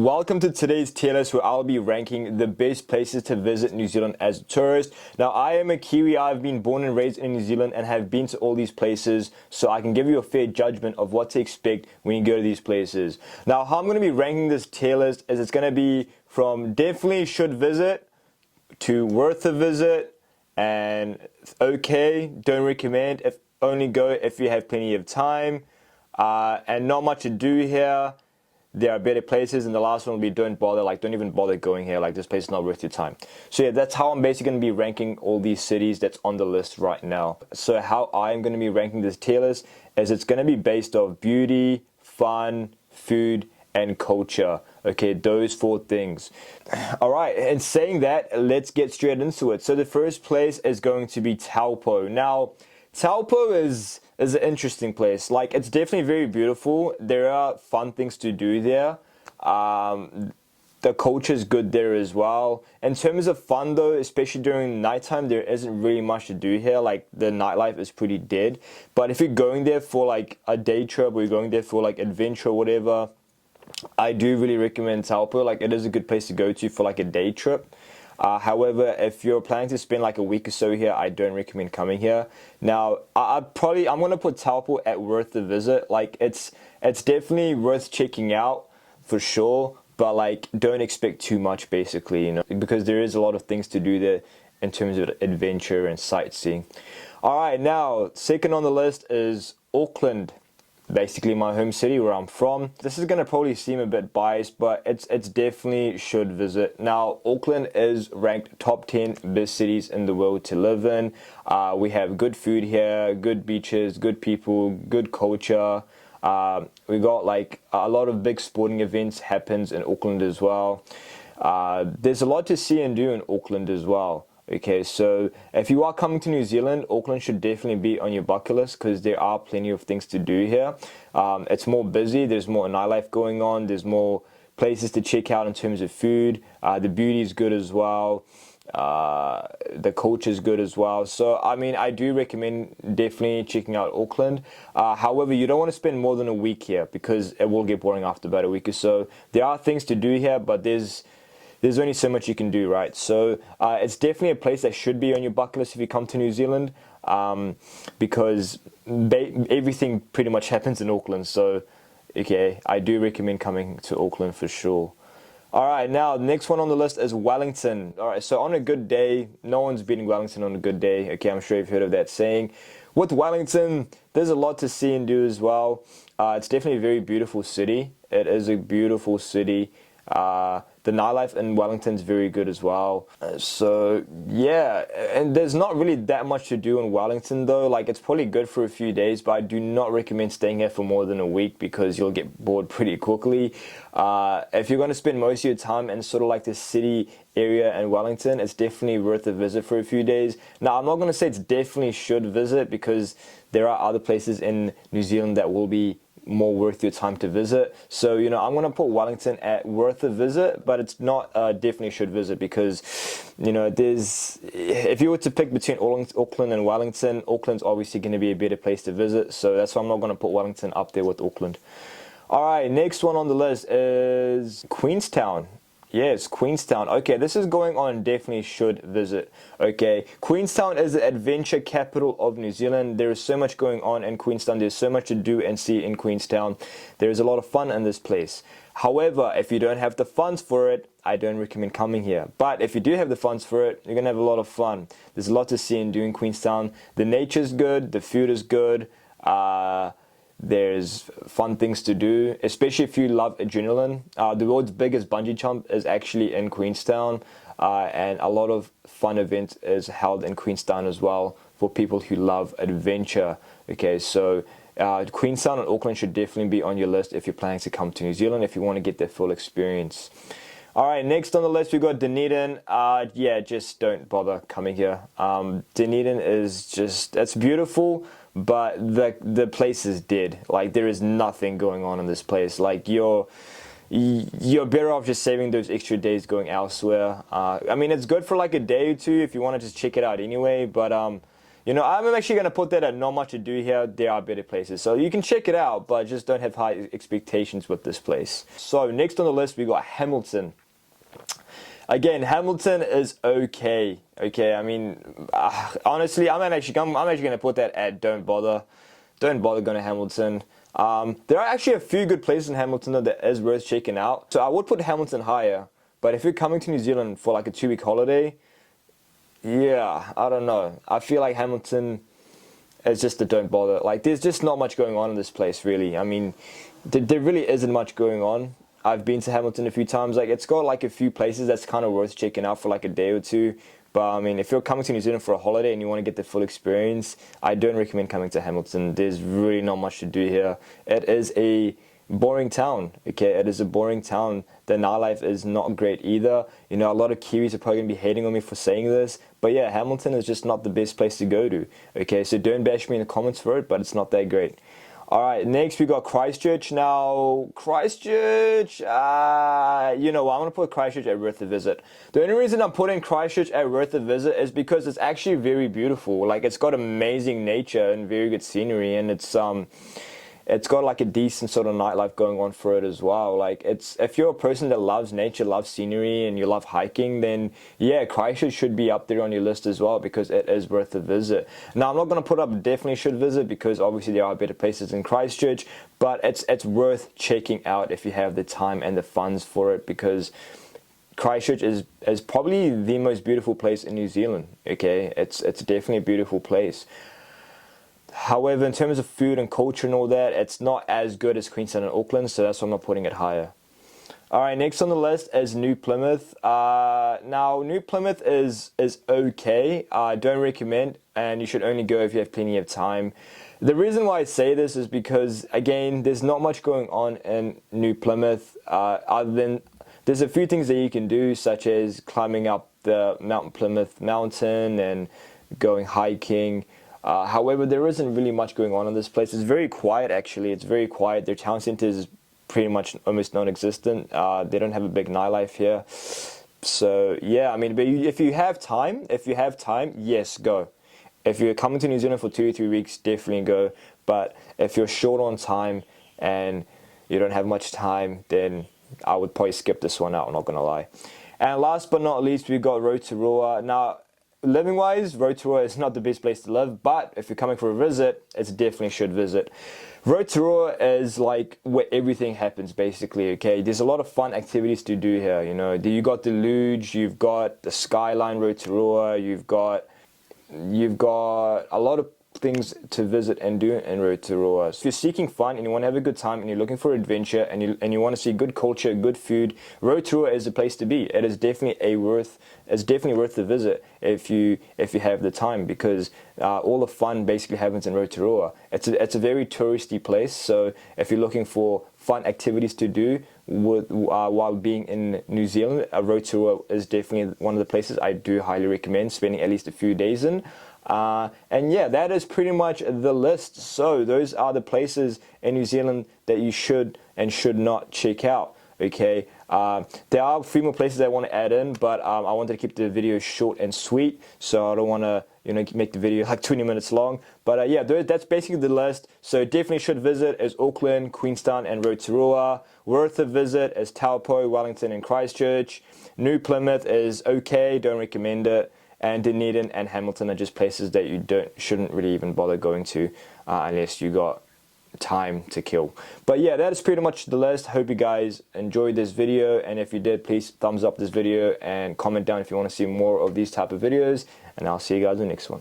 welcome to today's tier list where I'll be ranking the best places to visit New Zealand as a tourist. Now, I am a Kiwi. I've been born and raised in New Zealand and have been to all these places, so I can give you a fair judgment of what to expect when you go to these places. Now, how I'm going to be ranking this tier list is it's going to be from definitely should visit to worth a visit and okay, don't recommend, if only go if you have plenty of time, and not much to do here. There are better places, and the last one will be don't even bother going here, like this place is not worth your time. So yeah, that's how I'm basically going to be ranking all these cities that's on the list right now. So how I'm going to be ranking this tier list is it's going to be based off beauty, fun, food, and culture. Okay, those four things. Alright, and saying that, let's get straight into it. So the first place is going to be Taupo. Now, Taupo is an interesting place. Like, it's definitely very beautiful. There are fun things to do there. The culture is good there as well. In terms of fun though, especially during nighttime, there isn't really much to do here. Like, the nightlife is pretty dead. But if you're going there for like a day trip, or you're going there for like adventure or whatever, I do really recommend Taupo. Like, it is a good place to go to for like a day trip. However, if you're planning to spend like a week or so here, I don't recommend coming here. Now, I'm gonna put Taupo at worth the visit. Like, it's definitely worth checking out for sure, but like, don't expect too much basically, you know, because there is a lot of things to do there in terms of adventure and sightseeing. All right, now second on the list is Auckland. Basically my home city where I'm from. This is going to probably seem a bit biased, but it's definitely should visit. Now, Auckland is ranked top 10 best cities in the world to live in. We have good food here, good beaches, good people, good culture. We got like a lot of big sporting events happens in Auckland as well. There's a lot to see and do in Auckland as well. Okay, so if you are coming to New Zealand, Auckland should definitely be on your bucket list because there are plenty of things to do here. It's more busy, there's more nightlife going on, there's more places to check out in terms of food. The beauty is good as well. The culture is good as well. So, I mean, I do recommend definitely checking out Auckland. However, you don't want to spend more than a week here because it will get boring after about a week or so. There are things to do here, but there's only so much you can do, right? So it's definitely a place that should be on your bucket list if you come to New Zealand, because everything pretty much happens in Auckland. So, okay, I do recommend coming to Auckland for sure. All right, now next one on the list is Wellington. All right, so on a good day, no one's beating Wellington on a good day. Okay, I'm sure you've heard of that saying. With Wellington, there's a lot to see and do as well. It's definitely a very beautiful city. It is a beautiful city. The nightlife in Wellington is very good as well. So yeah, and there's not really that much to do in Wellington though. Like, it's probably good for a few days, but I do not recommend staying here for more than a week because you'll get bored pretty quickly. If you're going to spend most of your time in sort of like the city area in Wellington, it's definitely worth a visit for a few days. Now, I'm not going to say it's definitely should visit because there are other places in New Zealand that will be more worth your time to visit. So, you know, I'm going to put Wellington at worth a visit, but it's not definitely should visit because, you know, if you were to pick between Auckland and Wellington, Auckland's obviously going to be a better place to visit. So that's why I'm not going to put Wellington up there with Auckland. All right, next one on the list is Queenstown. Yes, Queenstown. Okay, this is going on definitely should visit. Okay, Queenstown is the adventure capital of New Zealand. There is so much going on in Queenstown. There's so much to do and see in Queenstown. There is a lot of fun in this place. However, if you don't have the funds for it, I don't recommend coming here. But if you do have the funds for it, you're going to have a lot of fun. There's a lot to see and do in Queenstown. The nature's good. The food is good. There's fun things to do, especially if you love adrenaline. The world's biggest bungee jump is actually in Queenstown, and a lot of fun events is held in Queenstown as well for people who love adventure. Okay, so Queenstown and Auckland should definitely be on your list if you're planning to come to New Zealand, if you want to get the full experience. All right, next on the list we got Dunedin. Yeah, just don't bother coming here. Dunedin is just, it's beautiful, but the place is dead. Like, there is nothing going on in this place. Like, you're better off just saving those extra days going elsewhere. I mean, it's good for like a day or two if you want to just check it out anyway, but you know, I'm actually going to put that at not much to do here. There are better places. So you can check it out, but just don't have high expectations with this place. So next on the list, we got Hamilton. Again, Hamilton is okay. Okay, I mean, honestly, I'm actually going to put that at don't bother. Don't bother going to Hamilton. There are actually a few good places in Hamilton that is worth checking out. So I would put Hamilton higher. But if you're coming to New Zealand for like a 2-week holiday, yeah, I don't know. I feel like Hamilton is just a don't bother. Like, there's just not much going on in this place, really. I mean, there really isn't much going on. I've been to Hamilton a few times. Like, it's got like a few places that's kind of worth checking out for like a day or two. But I mean, if you're coming to New Zealand for a holiday and you want to get the full experience, I don't recommend coming to Hamilton. There's really not much to do here. It is a boring town. Okay, it is a boring town. The nightlife is not great either. You know, a lot of Kiwis are probably gonna be hating on me for saying this, but yeah, Hamilton is just not the best place to go to. Okay, so don't bash me in the comments for it, but it's not that great. All right, next we got Christchurch. Now, Christchurch, you know what, I'm going to put Christchurch at worth a visit. The only reason I'm putting Christchurch at worth a visit is because it's actually very beautiful. Like, it's got amazing nature and very good scenery, and it's got like a decent sort of nightlife going on for it as well. Like, if you're a person that loves nature, loves scenery, and you love hiking, then yeah, Christchurch should be up there on your list as well because it is worth a visit. Now, I'm not going to put up definitely should visit because obviously there are better places in Christchurch, but it's worth checking out if you have the time and the funds for it, because Christchurch is probably the most beautiful place in New Zealand. Okay, it's definitely a beautiful place. However, in terms of food and culture and all that, it's not as good as Queenstown and Auckland, so that's why I'm not putting it higher. Alright, next on the list is New Plymouth. Now, New Plymouth is okay. I don't recommend, and you should only go if you have plenty of time. The reason why I say this is because, again, there's not much going on in New Plymouth, other than there's a few things that you can do, such as climbing up the Mount Plymouth mountain and going hiking. However, there isn't really much going on in this place. It's very quiet, actually. It's very quiet. Their town centre is pretty much almost non-existent. They don't have a big nightlife here. So, yeah, I mean, but if you have time, yes, go. If you're coming to New Zealand for 2 or 3 weeks, definitely go. But if you're short on time and you don't have much time, then I would probably skip this one out, I'm not going to lie. And last but not least, we got Rotorua. Now, living wise, Rotorua is not the best place to live, but if you're coming for a visit, it's definitely should visit. Rotorua is like where everything happens, basically. Okay, there's a lot of fun activities to do here. You know, you got the luge, you've got the skyline Rotorua, you've got a lot of things to visit and do in Rotorua. So if you're seeking fun and you want to have a good time and you're looking for adventure and you want to see good culture, good food, Rotorua is the place to be. It is definitely worth the visit if you have the time, because all the fun basically happens in Rotorua. It's a very touristy place, so if you're looking for fun activities to do while being in New Zealand, Rotorua is definitely one of the places I do highly recommend spending at least a few days in. And yeah, that is pretty much the list. So those are the places in New Zealand that you should and should not check out. Okay, there are a few more places I want to add in, but I wanted to keep the video short and sweet, so I don't want to make the video like 20 minutes long. But yeah, that's basically the list. So definitely should visit is Auckland, Queenstown, and Rotorua. Worth a visit is Taupo, Wellington, and Christchurch. New Plymouth is okay, don't recommend it. And Dunedin and Hamilton are just places that you shouldn't really even bother going to unless you got time to kill. But yeah, that is pretty much the list. Hope you guys enjoyed this video, and if you did, please thumbs up this video and comment down if you want to see more of these type of videos, and I'll see you guys in the next one.